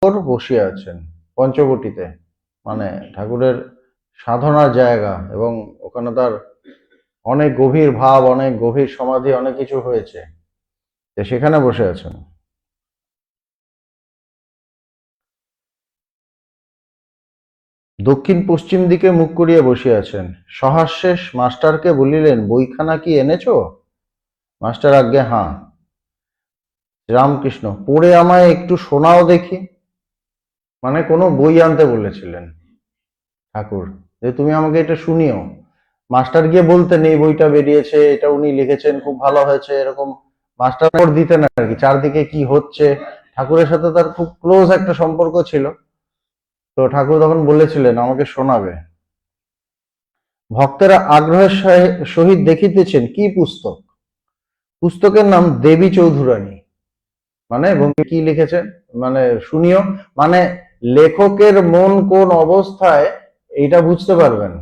বসে আছেন পঞ্চবটিতে, মানে ঠাকুরের সাধনার জায়গা, এবং ওখানে তার অনেক গভীর ভাব, অনেক গভীর সমাধি, অনেক কিছু হয়েছে, সেখানে বসে আছেন। দক্ষিণ পশ্চিম দিকে মুখ করিয়া বসে আছেন। সহাস্যেষ মাস্টারকে বলিলেন, বইখানা কি এনেছো? মাস্টার, আজ্ঞে হাঁ। রামকৃষ্ণ, পড়ে আমায় একটু শোনাও দেখি। মানে কোনো বই আনতে বলেছিলেন ঠাকুর, যে তুমি আমাকে এটা শুনিও। মাস্টার গিয়ে বলতেন এই বইটা বেরিয়েছে, এটা উনি লিখেছেন, খুব ভালো হয়েছে, এরকম মাস্টার দিতেন আর কি, চারদিকে কি হচ্ছে। ঠাকুরের সাথে তার খুব ক্লোজ একটা সম্পর্ক ছিল, তো ঠাকুর তখন বলেছিলেন আমাকে শোনাবে। ভক্তেরা আগ্রহের সহিত দেখিতেছেন কি পুস্তক। পুস্তকের নাম দেবী চৌধুরানী। মানে কি লিখেছেন, মানে শুনিও, মানে লেখকের মন কোন অবস্থায় এইটা বুঝতে পারবেন।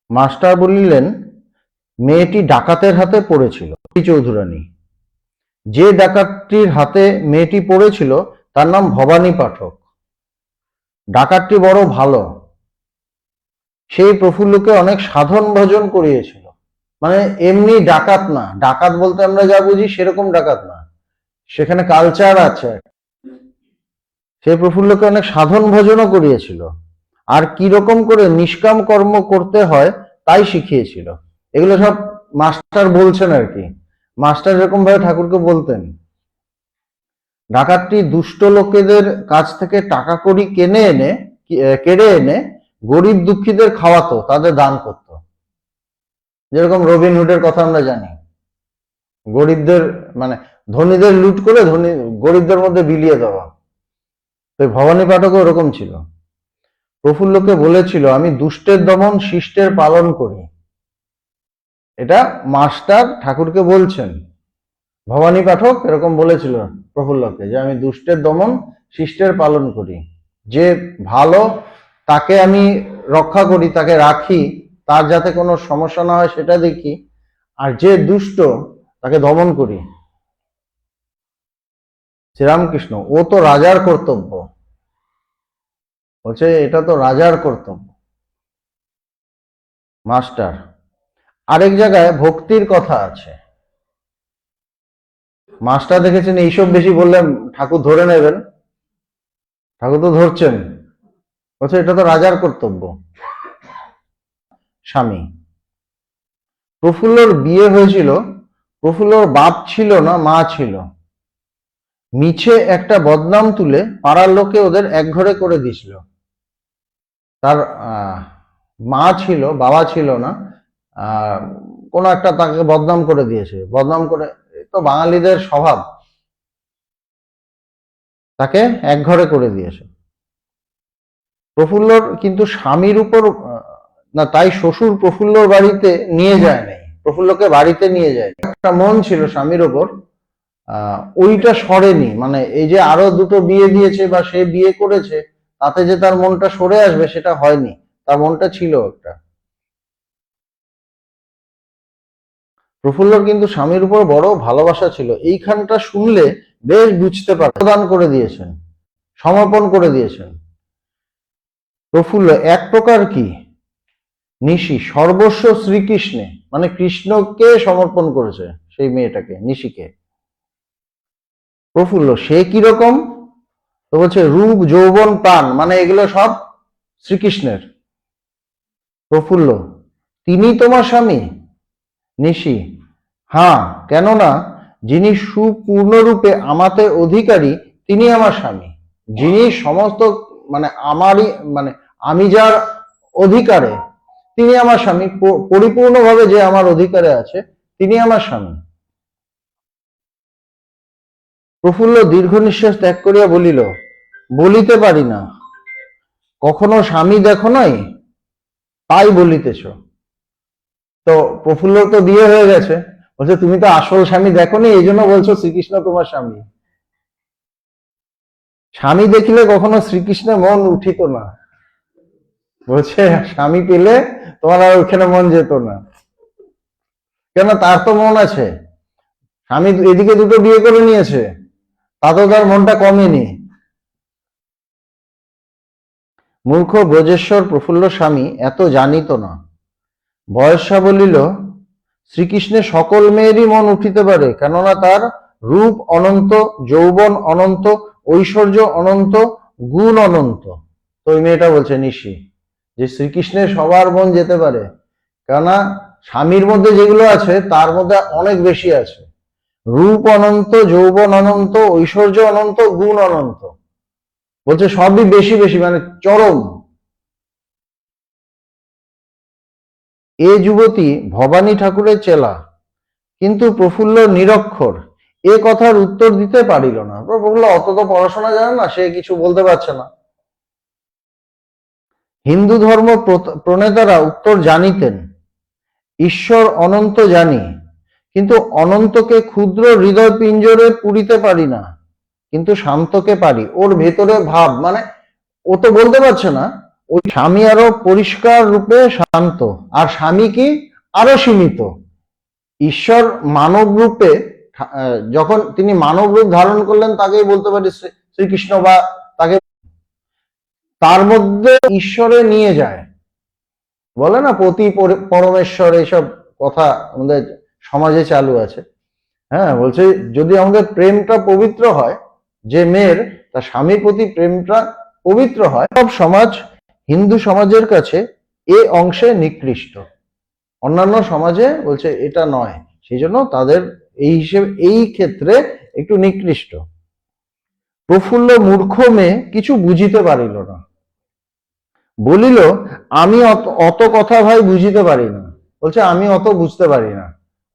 মাস্টার বলিলেন, মেয়েটি ডাকাতের হাতে পড়েছিল। চৌধুরানী, যে ডাকাতটির হাতে মেয়েটি পড়েছিল তার নাম ভবানী পাঠক। ডাকাতটি বড় ভালো, সেই প্রফুল্লকে অনেক সাধন ভজন করিয়েছিল। মানে এমনি ডাকাত না, ডাকাত বলতে আমরা যা বুঝি সেরকম ডাকাত না, সেখানে কালচার আছে। সেই প্রফুল্লকে অনেক সাধন ভজনও করিয়েছিল, আর কিরকম করে নিষ্কাম কর্ম করতে হয় তাই শিখিয়েছিল। এগুলো সব মাস্টার বলছেন আর কি। মাস্টার এরকম ভাবে ঠাকুরকে বলতেন। ডাকাতটি দুষ্ট লোকেদের কাছ থেকে টাকা কড়ি কেড়ে এনে গরিব দুঃখীদের খাওয়াতো, তাদের দান করত। যেরকম রবিনহুডের কথা আমরা জানি, গরিবদের মানে ধনীদের লুট করে গরিবদের মধ্যে বিলিয়ে দেওয়া। তো ভবানী পাঠকও ওরকম ছিল। প্রফুল্লকে বলেছিল, আমি দুষ্টের দমন শিষ্টের পালন করি। এটা মাস্টার ঠাকুরকে বলছেন। ভবানী পাঠক এরকম বলেছিল প্রফুল্লকে, যে আমি দুষ্টের দমন শিষ্টের পালন করি, যে ভালো তাকে আমি রক্ষা করি, তাকে রাখি, তার যাতে কোনো সমস্যা না হয় সেটা দেখি, আর যে দুষ্ট তাকে দমন করি। শ্রীরামকৃষ্ণ, ও তো রাজার কর্তব্য। বলছে এটা তো রাজার কর্তব্য। মাস্টার, আরেক জায়গায় ভক্তির কথা আছে। মাস্টার দেখেছেন এইসব বেশি বললে ঠাকুর ধরে নেবেন, ঠাকুর তো ধরছেন, বলছে এটা তো রাজার কর্তব্য। স্বামী, প্রফুল্লর বিয়ে হয়েছিল, প্রফুল্লর বাপ ছিল না, মা ছিল। মিছে একটা বদনাম তুলে পাড়ার লোকে ওদের একঘরে করে দিয়েছিল। তার মা ছিল, বাবা ছিল না, কোনো একটা তাকে বদনাম করে দিয়েছে, বদনাম করে, তো বাঙালিদের স্বভাব, তাকে একঘরে করে দিয়েছে। প্রফুল্লর কিন্তু স্বামীর উপর না, তাই শ্বশুর প্রফুল্লর বাড়িতে নিয়ে যায় নাই, প্রফুল্লকে বাড়িতে নিয়ে যায়। একটা মন ছিল স্বামীর ওপর, ওইটা সরেনি। মানে এই যে আরো দুটো বিয়ে দিয়েছে বা সে বিয়ে করেছে, তাতে যে তার মনটা সরে আসবে সেটা হয়নি, তার মনটা ছিল একটা। প্রফুল্লর কিন্তু স্বামীর উপর বড় ভালোবাসা ছিল, এইখানটা শুনলে বেশ বুঝতে পারে। প্রদান করে দিয়েছেন, সমর্পণ করে দিয়েছেন। প্রফুল্ল এক প্রকার কি নিশি সর্বস্ব শ্রীকৃষ্ণে, মানে কৃষ্ণকে সমর্পণ করেছে সেই মেয়েটাকে, নিশিকে। প্রফুল্ল, সে কিরকম? তো বলছে রূপ যৌবন প্রাণ, মানে এগুলো সব শ্রীকৃষ্ণের। প্রফুল্ল, তিনি তোমার স্বামী? নিশি, হ্যাঁ, কেননা যিনি সুপূর্ণরূপে আমাতে অধিকারী তিনি আমার স্বামী। যিনি সমস্ত মানে আমারই, মানে আমি যার অধিকারে তিনি আমার স্বামী, পরিপূর্ণভাবে যে আমার অধিকারে আছে তিনি আমার স্বামী। প্রফুল্ল দীর্ঘ নিঃশ্বাস ত্যাগ করিয়া বলিল, বলিতে পারি না। কখনো স্বামী দেখো নাই, তাই বলিতেছ। তো প্রফুল্ল তো বিয়ে হয়ে গেছে, বলছে তুমি তো আসল স্বামী দেখোনি, এই জন্য বলছো শ্রীকৃষ্ণ তোমার স্বামী। স্বামী দেখিলে কখনো শ্রীকৃষ্ণের মন উঠিত না। বলছে স্বামী পেলে তোমার আর ওখানে মন যেত না, কেন তার তো মন আছে। স্বামী এদিকে দুটো বিয়ে করে নিয়েছে, তাতেও তার মনটা কমেনি। মূর্খ ব্রজেশ্বর প্রফুল্ল স্বামী এত জানিত না। বয়স্যা বলিল, শ্রীকৃষ্ণের সকল মেয়েরই মন উঠিতে পারে, কেননা তার রূপ অনন্ত, যৌবন অনন্ত, ঐশ্বর্য অনন্ত, গুণ অনন্ত। তো ওই মেয়েটা বলছে নিশি যে শ্রীকৃষ্ণের সবার মন যেতে পারে, কেননা স্বামীর মধ্যে যেগুলো আছে তার মধ্যে অনেক বেশি আছে। রূপ অনন্ত, যৌবন অনন্ত, ঐশ্বর্য অনন্ত, গুণ অনন্ত। বলছে সবই বেশি বেশি, মানে চরম। এ যুবতী ভবানী ঠাকুরের চেলা, কিন্তু প্রফুল্ল নিরক্ষর, এ কথার উত্তর দিতে পারিল না। প্রফুল্ল অত তো পড়াশোনা জানে না, সে কিছু বলতে পারছে না। হিন্দু ধর্ম প্রণেতারা উত্তর জানিতেন, ঈশ্বর অনন্ত জানি, কিন্তু অনন্তকে ক্ষুদ্র হৃদয় পিঞ্জরে পুরিতে পারি না, কিন্তু শান্তকে পারি। ওর ভেতরে ভাব, মানে ও তো বলতে পারছে না। ওই স্বামী আরো পরিষ্কার রূপে শান্ত, আর স্বামী কি আরো সীমিত। ঈশ্বর মানব রূপে, যখন তিনি মানব রূপ ধারণ করলেন তাকেই বলতে পারি শ্রীকৃষ্ণ, বা তাকে তার মধ্যে ঈশ্বরে নিয়ে যায়। বলে না পতি পরমেশ্বর, এইসব কথা আমাদের সমাজে চালু আছে। হ্যাঁ, বলছে যদি আমাদের প্রেমটা পবিত্র হয়, যে মেয়ের তার স্বামীর প্রতি প্রেমটা পবিত্র হয়, সব সমাজ হিন্দু সমাজের কাছে এ অংশে নিকৃষ্ট, অন্যান্য সমাজে বলছে এটা নয়, সেই জন্য তাদের এই হিসেবে এই ক্ষেত্রে একটু নিকৃষ্ট। প্রফুল্ল মূর্খ মেয়ে কিছু বুঝিতে পারিল না, বলিল, আমি অত কথা ভাই বুঝিতে পারি না। বলছে আমি অত বুঝতে পারি না,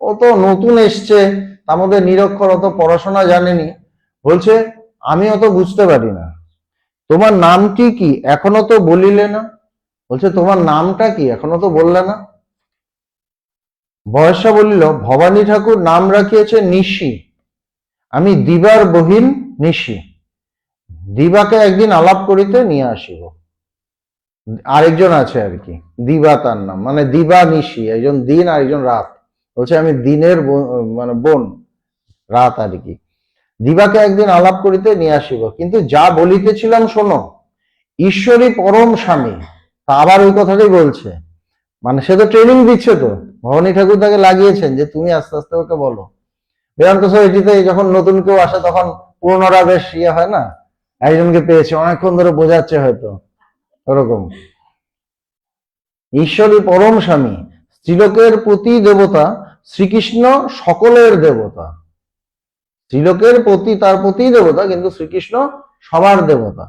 ও তো নতুন এসছে, তার মধ্যে নিরক্ষর, অত পড়াশোনা জানেনি। বলছে আমি অত বুঝতে পারি না। তোমার নাম কি এখনো তো বলিলে না। বলছে তোমার নামটা কি এখনো তো বললে না। বয়স্যা বলিল, ভবানী ঠাকুর নাম রাখিয়েছে নিশি, আমি দিবার বহিন নিশি, দিবাকে একদিন আলাপ করিতে নিয়ে আসিব। আরেকজন আছে আর কি, দিবা তার নাম, মানে দিবা নিশি, একজন দিন আর একজন রাত। বলছে আমি দিনের মানে বোন, রাত আর কি। দিবাকে একদিন আলাপ করিতে নিয়ে আসিব, কিন্তু যা বলিতেছিলাম শোনো, ঈশ্বরই পরম স্বামী। তা আবার ওই কথাটাই বলছে, মানে সে তো ট্রেনিং দিচ্ছে, তো ভবানী ঠাকুর তাকে লাগিয়েছেন যে তুমি আস্তে আস্তে ওকে বলো। বেদান্ত সোসাইটিতে যখন নতুন কেউ আসে তখন পুরনোরা বেশ ইয়ে হয় না, একজনকে পেয়েছে অনেকক্ষণ ধরে বোঝাচ্ছে হয়তো, ওরকম। ঈশ্বরই পরম স্বামী, স্ত্রীলোকের প্রতি দেবতা, শ্রীকৃষ্ণ সকলের দেবতা। স্ত্রীলোকের প্রতি তার প্রতি দেবতা, কিন্তু শ্রীকৃষ্ণ সবার দেবতা।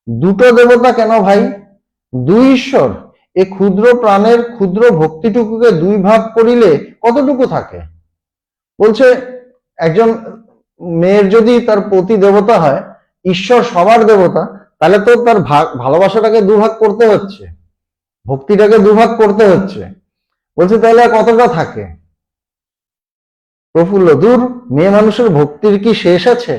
দুটো দেবতা কেন ভাই? দুই ঈশ্বর। এ ক্ষুদ্র প্রাণের ক্ষুদ্র ভক্তিটুকুকে দুই ভাগ করিলে কতটুকু থাকে? বলছে একজন মেয়ের যদি তার প্রতি দেবতা হয়, ঈশ্বর সবার দেবতা, তাহলে তো তার ভালোবাসাটাকে দুভাগ করতে হচ্ছে, ভক্তিটাকে দুভাগ করতে হচ্ছে। বলছে তাহলে কতটা থাকে? প্রফুল্ল, দূর, মেয়ে মানুষের ভক্তির কি শেষ আছে?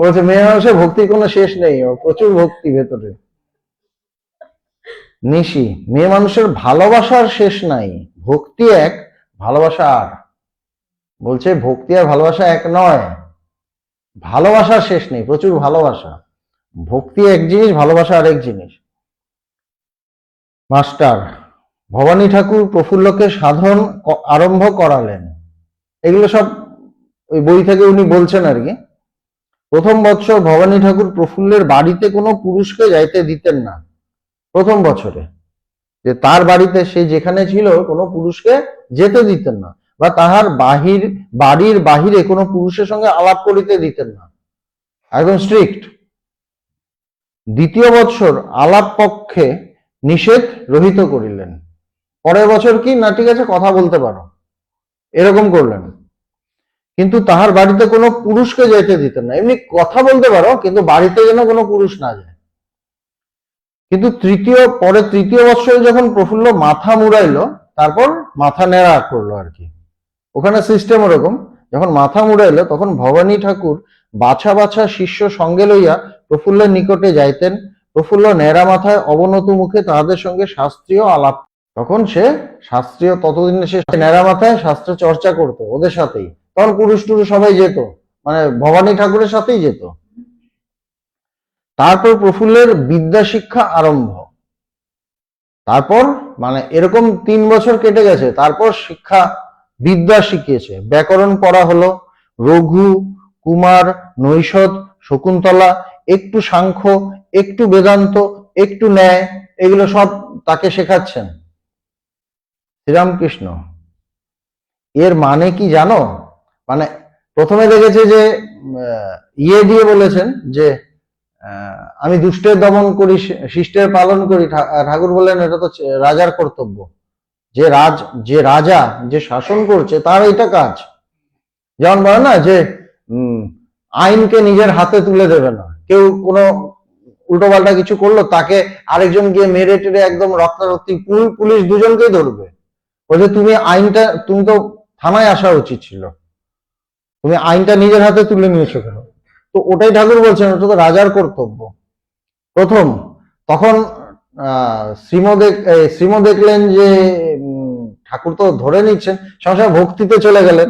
বলছে মেয়ে মানুষের ভক্তির কোনো শেষ নেই, প্রচুর ভক্তি ভেতরে। নিশি, মেয়ে মানুষের ভালোবাসার শেষ নাই, ভক্তি এক, ভালোবাসা আর। বলছে ভক্তি আর ভালোবাসা এক নয়, ভালোবাসার শেষ নেই, প্রচুর ভালোবাসা। ভক্তি এক জিনিস, ভালোবাসা আরেক জিনিস। মাস্টার, ভবানী ঠাকুর প্রফুল্লকে সাধন আরম্ভ করালেন। এগুলো সব ওই বই থেকে উনি বলছেন আর কি। প্রথম বৎসর ভবানী ঠাকুর প্রফুল্লের বাড়িতে কোনো পুরুষকে যাইতে দিতেন না। প্রথম বছরে যে তার বাড়িতে সে যেখানে ছিল কোনো পুরুষকে যেতে দিতেন না, বা তাহার বাড়ির বাহিরে কোনো পুরুষের সঙ্গে আলাপ করিতে দিতেন না, একদম স্ট্রিক্ট। দ্বিতীয় বৎসর আলাপ পক্ষে নিষেধ রহিত করিলেন। পরের বছর কি না, ঠিক আছে কথা বলতে পারো, এরকম করলেন। কিন্তু তাহার বাড়িতে কোনো পুরুষকে যেতে দিতেন না, এমনি কথা বলতে পারো কিন্তু বাড়িতে যেন কোনো পুরুষ না যায়। কিন্তু তৃতীয় বৎসরে যখন প্রফুল্ল মাথা মুড়াইলো, তারপর মাথা নেড়া করলো আর কি। ওখানে সিস্টেম ওরকম, যখন মাথা মুড়াইলো তখন ভবানী ঠাকুর বাছা বাছা শিষ্য সঙ্গে লইয়া প্রফুল্লের নিকটে যাইতেন। প্রফুল্ল নেড়া মাথায় অবনত মুখে তাহাদের সঙ্গে শাস্ত্রীয় আলাপ, তখন সে শাস্ত্রীয়, ততদিনে সে নেড়া মাথায় শাস্ত্র চর্চা করতো ওদের সাথেই, তখন পুরুষ টুরুষ সবাই যেত, মানে ভবানী ঠাকুরের সাথেই যেত। তারপর প্রফুল্লের বিদ্যা শিক্ষা আরম্ভ। তারপর মানে এরকম 3 বছর কেটে গেছে, তারপর শিক্ষা বিদ্যা শিখিয়েছে। ব্যাকরণ পড়া হলো, রঘু, কুমার, নৈষদ, শকুন্তলা, একটু সাংখ্য, একটু বেদান্ত, একটু ন্যায়, এগুলো সব তাকে শেখাচ্ছেন শ্রীরামকৃষ্ণ। এর মানে কি জানো? মানে প্রথমে দেখেছে যে ইয়ে দিয়ে বলেছেন যে আমি দুষ্টের দমন করি, শিষ্টের পালন করি। ঠাকুর বললেন এটা তো রাজার কর্তব্য, যে রাজা যে শাসন করছে তার এটা কাজ। যেমন বলে না যে আইনকে নিজের হাতে তুলে দেবে না, কেউ কোনো উল্টোপাল্টা কিছু করলো তাকে আরেকজন গিয়ে মেরে টেরে একদম রক্তারক্তি, পুলিশ দুজনকেই ধরবে, বলছে তুমি তো থানায় আসা উচিত ছিল, তুমি আইনটা নিজের হাতে তুলে নিয়েছো কেন? তো ওটাই ঠাকুর বলছেন, ওটা তো রাজার কর্তব্য। প্রথম তখন শ্রীম দেখলেন যে ঠাকুর তো ধরে নিচ্ছেন, সঙ্গে ভক্তিতে চলে গেলেন।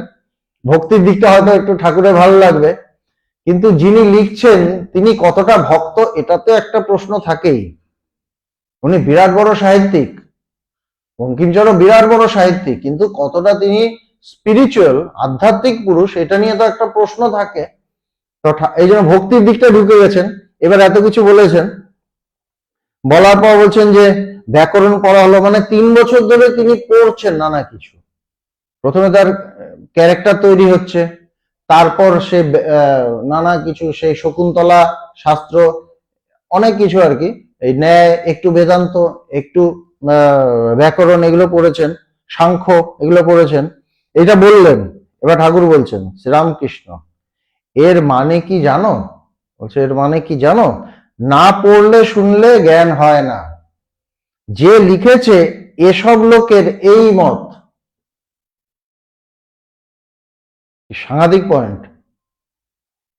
ভক্তির দিকটা হয়তো একটু ঠাকুরের ভালো লাগবে, কিন্তু যিনি লিখছেন তিনি কতটা ভক্ত এটাতে একটা প্রশ্ন থাকেই। উনি বিরাট বড় সাহিত্যিক, বঙ্কিমচন্দ্র বিরাট বড় সাহিত্যিক, কিন্তু কতটা তিনি স্পিরিচুয়াল, আধ্যাত্মিক পুরুষ, এটা নিয়ে তো একটা প্রশ্ন থাকে। তো এই জন্য ভক্তির দিকটা ঢুকে গেছেন। এবার এত কিছু বলেছেন, বলার পর বলছেন যে ব্যাকরণ পড়া হলো, মানে 3 বছর ধরে তিনি পড়ছেন নানা কিছু। প্রথমে তার ক্যারেক্টার তৈরি হচ্ছে, তারপর সে নানা কিছু, সেই শকুন্তলা শাস্ত্র, অনেক কিছু আর কি, এই ন্যায়, একটু বেদান্ত, একটু ব্যাকরণ, এগুলো পড়েছেন, সাংখ্য এগুলো পড়েছেন। এটা বললেন। এবার ঠাকুর বলছেন শ্রীরামকৃষ্ণ, এর মানে কি জানো? বলছে এর মানে কি জানো? না পড়লে শুনলে জ্ঞান হয় না। যে লিখেছে এসব লোকের এই মত। সাংঘাতিক পয়েন্ট।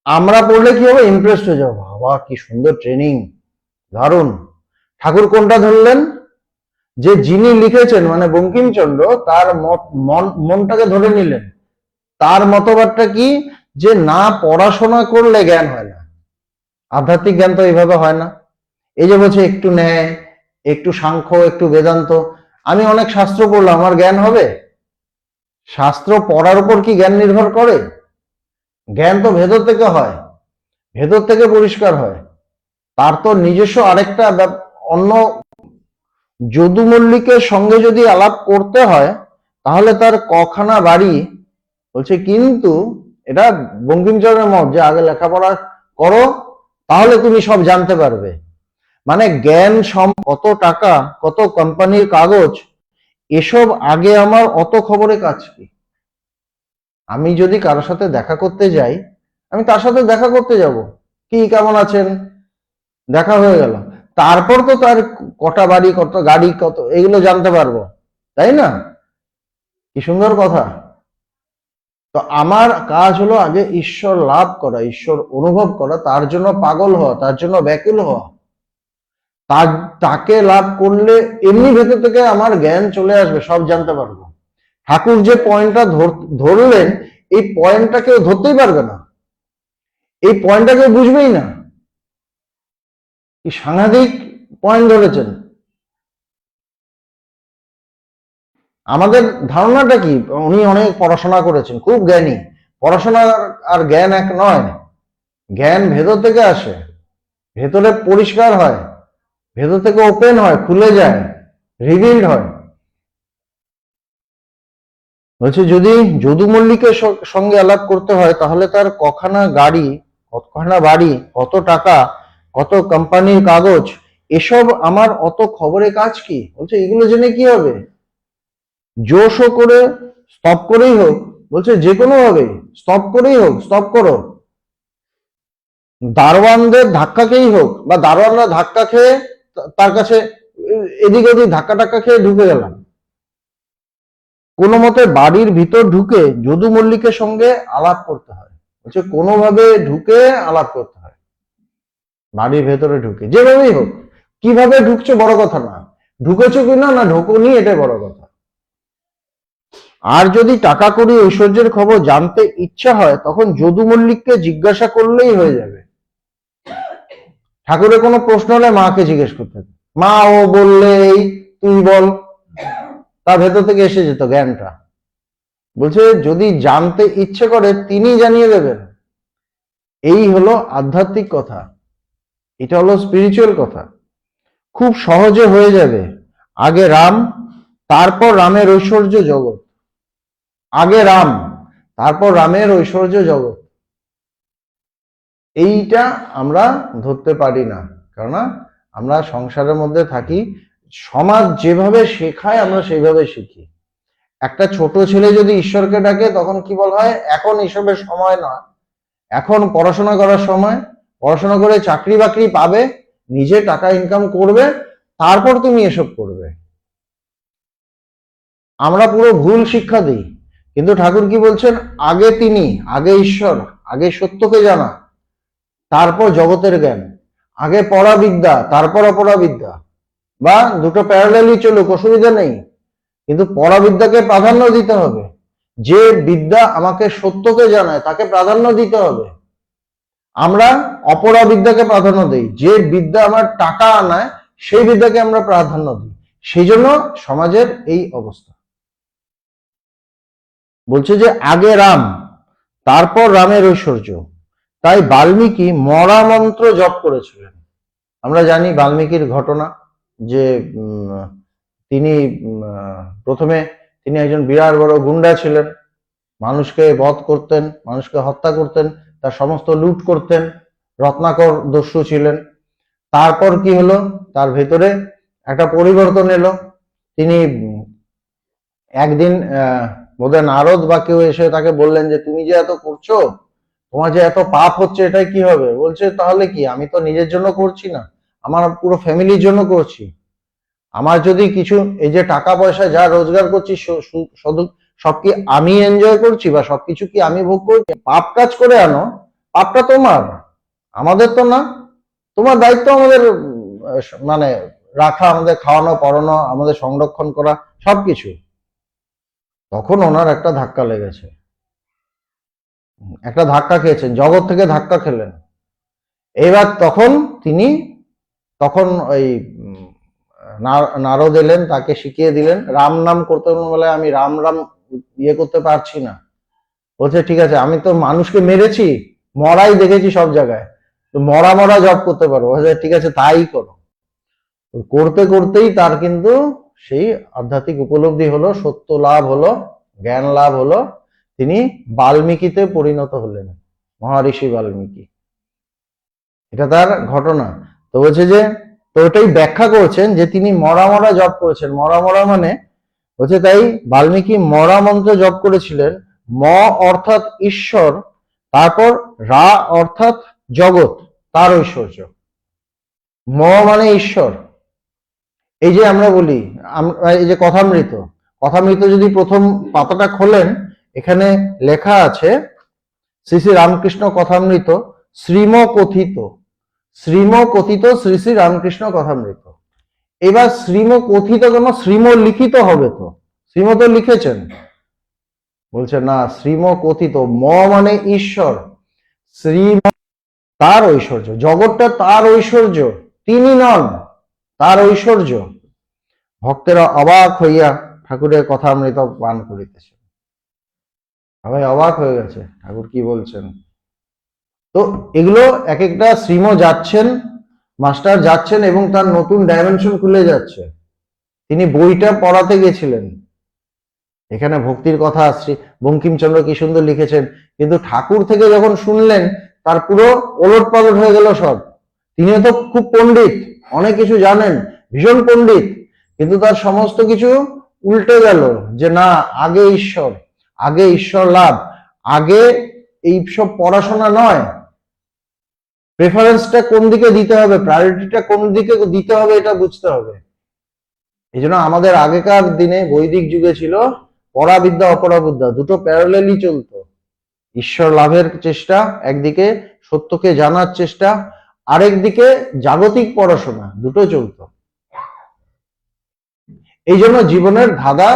আমরা পড়লে কি হবে? ইমপ্রেসড হয়ে যাবো, বাবা কি সুন্দর ট্রেনিং, দারুণ। ঠাকুর কোনটা ধরলেন? যে যিনি লিখেছেন মানে বঙ্কিমচন্দ্র, তার মনটাকে ধরে নিলেন। তার মতবাদটা কি? যে না পড়াশোনা করলে জ্ঞান হয় না। আধ্যাত্মিক জ্ঞান তো এইভাবে হয় না। এই যে বলছে একটু ন্যায়, একটু সাংখ্য, একটু বেদান্ত। আমি অনেক শাস্ত্র পড়লাম, আমার জ্ঞান হবে? শাস্ত্র পড়ার উপর কি জ্ঞান নির্ভর করে? জ্ঞান তো ভেতর থেকে হয়, ভেতর থেকে পরিষ্কার হয়। তার তো নিজস্ব আরেকটা অন্য, যদু মল্লিকের সঙ্গে যদি আলাপ করতে হয় তাহলে তার কখানা বাড়ি। বলছে কিন্তু এটা বঙ্কিমচন্দ্রের মত যে আগে লেখাপড়া করো, তাহলে তুমি সব জানতে পারবে। মানে জ্ঞান, কত টাকা, কত কোম্পানির কাগজ, এসব আগে আমার অত খবরে কাজ কি? আমি যদি কারোর সাথে দেখা করতে যাই, আমি তার সাথে দেখা করতে যাব, কি কেমন আছেন, দেখা হয়ে গেল, তারপর তো তার কটা বাড়ি, কত গাড়ি, কত, এগুলো জানতে পারবো, তাই না? কি সুন্দর কথা। তো আমার কাজ হলো আগে ঈশ্বর লাভ করা, ঈশ্বর অনুভব করা, তার জন্য পাগল হওয়া, তার জন্য ব্যাকুল হওয়া। তাকে লাভ করলে এমনি ভেতর থেকে আমার জ্ঞান চলে আসবে, সব জানতে পারবো। ঠাকুর যে পয়েন্টটা ধরলেন, এই পয়েন্টটা কেউ ধরতেই পারবে না, এই পয়েন্টটা কেউ বুঝবেই না। কি সাংঘাতিক পয়েন্ট ধরেছেন। আমাদের ধারণাটা কি? উনি অনেক পড়াশোনা করেছেন, খুব জ্ঞানী। পড়াশোনা আর জ্ঞান এক নয়। জ্ঞান ভেতর থেকে আসে, ভেতরে পরিষ্কার হয়, ভেতর থেকে ওপেন হয়, খুলে যায়, রিভিলড হয়। বলছে যদি যদু মল্লিকের সঙ্গে আলাপ করতে হয় তাহলে তার কখানা গাড়ি, কতখানা বাড়ি, কত টাকা, কত কোম্পানির কাগজ, এসব আমার অত খবরে কাজ কি? বলছে এগুলো জেনে কি হবে? জোশও করে স্টপ করেই হোক, বলছে যে কোনো ভাবে স্টপ করেই হোক, স্টপ করো। দারোয়ানদের ধাক্কাকেই হোক, বা দারোয়ানরা ধাক্কা খেয়ে তার কাছে এদিক ওদিক ধাক্কা টাক্কা খেয়ে ঢুকে গেলাম, কোনো মতে বাড়ির ভিতর ঢুকে যদু মল্লিকের সঙ্গে আলাপ করতে হয়। বলছে কোনোভাবে ঢুকে আলাপ করতে হয়, বাড়ির ভেতরে ঢুকে, যেভাবেই হোক। কিভাবে ঢুকছো বড় কথা না, ঢুকেছো কিনা না ঢোকোনি, এটাই বড় কথা। আর যদি টাকা কড়ি ঐশ্বর্যের খবর জানতে ইচ্ছা হয় তখন যদু মল্লিককে জিজ্ঞাসা করলেই হয়ে যাবে। ঠাকুরের কোনো প্রশ্ন হলে মাকে জিজ্ঞেস করতে হবে, মা ও বললে এই, তুই বল, তার ভেতর থেকে এসে যেত জ্ঞানটা। বলছে যদি জানতে ইচ্ছে করে তিনি জানিয়ে দেবেন। এই হলো আধ্যাত্মিক কথা, এটা হলো স্পিরিচুয়াল কথা, খুব সহজে হয়ে যাবে। আগে রাম, তারপর রামের ঐশ্বর্য জগৎ। আগে রাম, তারপর রামের ঐশ্বর্য জগৎ। এইটা আমরা ধরতে পারি না, কারণ আমরা সংসারের মধ্যে থাকি, সমাজ যেভাবে শেখায় আমরা সেইভাবে শিখি। একটা ছোট ছেলে যদি ঈশ্বরকে ডাকে তখন কি বলা হয়, এখন এসবের সময় নয়, এখন পড়াশোনা করার সময়, পড়াশোনা করে চাকরি বাকরি পাবে, নিজে টাকা ইনকাম করবে, তারপর তুমি এসব করবে। আমরা পুরো ভুল শিক্ষা দিই। কিন্তু ঠাকুর কি বলছেন, আগে তিনি, আগে ঈশ্বর, আগে সত্যকে জানা, তারপর জগতের জ্ঞান। আগে পড়া বিদ্যা, তারপর অপরা বিদ্যা, বা দুটো প্যারালালি চলুক, অসুবিধা নেই, কিন্তু পড়া বিদ্যাকে প্রাধান্য দিতে হবে। যে বিদ্যা আমাকে সত্যকে জানায় তাকে প্রাধান্য দিতে হবে। আমরা অপরা বিদ্যাকে প্রাধান্য দিই, যে বিদ্যা আমার টাকা আনায় সেই বিদ্যাকে আমরা প্রাধান্য দিই। সেই জন্য সমাজের এই অবস্থা। বলছে যে আগে রাম, তারপর রামের ঐশ্বর্য। তাই বাল্মীকি মরা মন্ত্র জপ করেছিলেন। আমরা জানি বাল্মীকির ঘটনা, যে তিনি প্রথমে তিনি একজন বিরাট বড় গুন্ডা ছিলেন, মানুষকে বধ করতেন, মানুষকে হত্যা করতেন, তার সমস্ত লুট করতেন, রত্নাকর দস্যু ছিলেন। তারপর কি হলো, তার ভেতরে একটা পরিবর্তন এলো। তিনি একদিন বোধহয় নারদ বা কেউ এসে তাকে বললেন যে তুমি যে এত করছো, তোমার যে এত পাপ হচ্ছে, এটাই কি হবে? বলছে তাহলে কি, আমি তো নিজের জন্য করছি না, আমার পুরো ফ্যামিলির জন্য করছি। আমার যদি কিছু, এই যে টাকা পয়সা যা রোজগার করছি সব কি আমি এনজয় করছি, বা সবকিছু কি আমি ভোগ করছি? পাপ কাজ করে আনো, পাপটা তোমার, আমাদের তো না। তোমার দায়িত্ব আমাদের মানে রাখা, আমাদের খাওয়ানো, পড়ানো, আমাদের সংরক্ষণ করা, সবকিছু। তখন ওনার একটা ধাক্কা লেগেছে, একটা ধাক্কা খেয়েছেন, জগৎ থেকে ধাক্কা খেলেন। এবার তখন ওই নারদ এলেন, তাকে শিখিয়ে দিলেন রাম নাম করতে বলে, আমি রাম রাম ইয়ে করতে পারছি না। বলছে ঠিক আছে, আমি তো মানুষকে মেরেছি, মরাই দেখেছি সব জায়গায়, তো মরা মরা জব করতে পারবো। ঠিক আছে, তাই করো। করতে করতেই তার কিন্তু সেই আধ্যাত্মিক উপলব্ধি হলো, সত্য লাভ হলো, জ্ঞান লাভ হলো, তিনি বাল্মীকিতে পরিণত হলেন, মহারিষি বাল্মীকি। এটা তার ঘটনা। তো বলছে যে, তো ওটাই ব্যাখ্যা করছেন যে তিনি মরা মরা জপ করেছেন। মরা মরা মানে হচ্ছে, তাই বাল্মীকি মরা মন্ত্র জপ করেছিলেন। ম অর্থাৎ ঈশ্বর, তারপর রা অর্থাৎ জগৎ, তার ঐশ্বর্য। ম মানে ঈশ্বর। এই যে আমরা বলি, এই যে কথামৃত, কথামৃত যদি প্রথম পাতাটা খোলেন, এখানে লেখা আছে শ্রী শ্রী রামকৃষ্ণ কথামৃত, শ্রীম কথিত, শ্রীম কথিত শ্রী শ্রী রামকৃষ্ণ কথামৃত। এবার শ্রীম কথিত কেন, শ্রীম লিখিত হবে তো, শ্রীম তো লিখেছেন। বলছে না, শ্রীম কথিত, ম মানে ঈশ্বর, শ্রী তার ঐশ্বর্য, জগৎটা তার ঐশ্বর্য, তিনি নন, তার ঐশ্বর্য। ভক্তেরা অবাক হইয়া ঠাকুরের কথামৃত পান করিতেছে। সবাই অবাক হয়ে গেছে, ঠাকুর কি বলছেন। তো এগুলো এক একটা শ্রীম যাচ্ছেন, মাস্টার যাচ্ছেন, এবং তার নতুন ডাইমেনশন খুলে যাচ্ছে। তিনি বইটা পড়াতে গেছিলেন, এখানে ভক্তির কথা আসছে, বঙ্কিমচন্দ্র কি সুন্দর লিখেছেন, কিন্তু ঠাকুর থেকে যখন শুনলেন তার পুরো ওলট পালট হয়ে গেল সব। তিনিও তো খুব পণ্ডিত, অনেক কিছু জানেন, ভীষণ পণ্ডিত, কিন্তু তার সমস্ত কিছু উল্টে গেল। যে না, আগে ঈশ্বর, আগে ঈশ্বর লাভ, আগে এই সব পড়াশোনা নয়, প্রেফারেন্সটা কোন দিকে দিতে হবে, প্রায়োরিটিটা কোন দিকে দিতে হবে, এটা বুঝতে হবে। এই জন্য আমাদের আগেকার দিনে বৈদিক যুগে ছিল পড়া বিদ্যা অপরা বিদ্যা, দুটো প্যারালালি চলতো। ঈশ্বর লাভের চেষ্টা একদিকে, সত্যকে জানার চেষ্টা আরেকদিকে, জাগতিক পড়াশোনা, দুটো চলতো। এই জন্য জীবনের ধাঁধা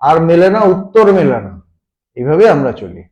আর মেলে না, উত্তর মেলে না, এইভাবে আমরা চলি।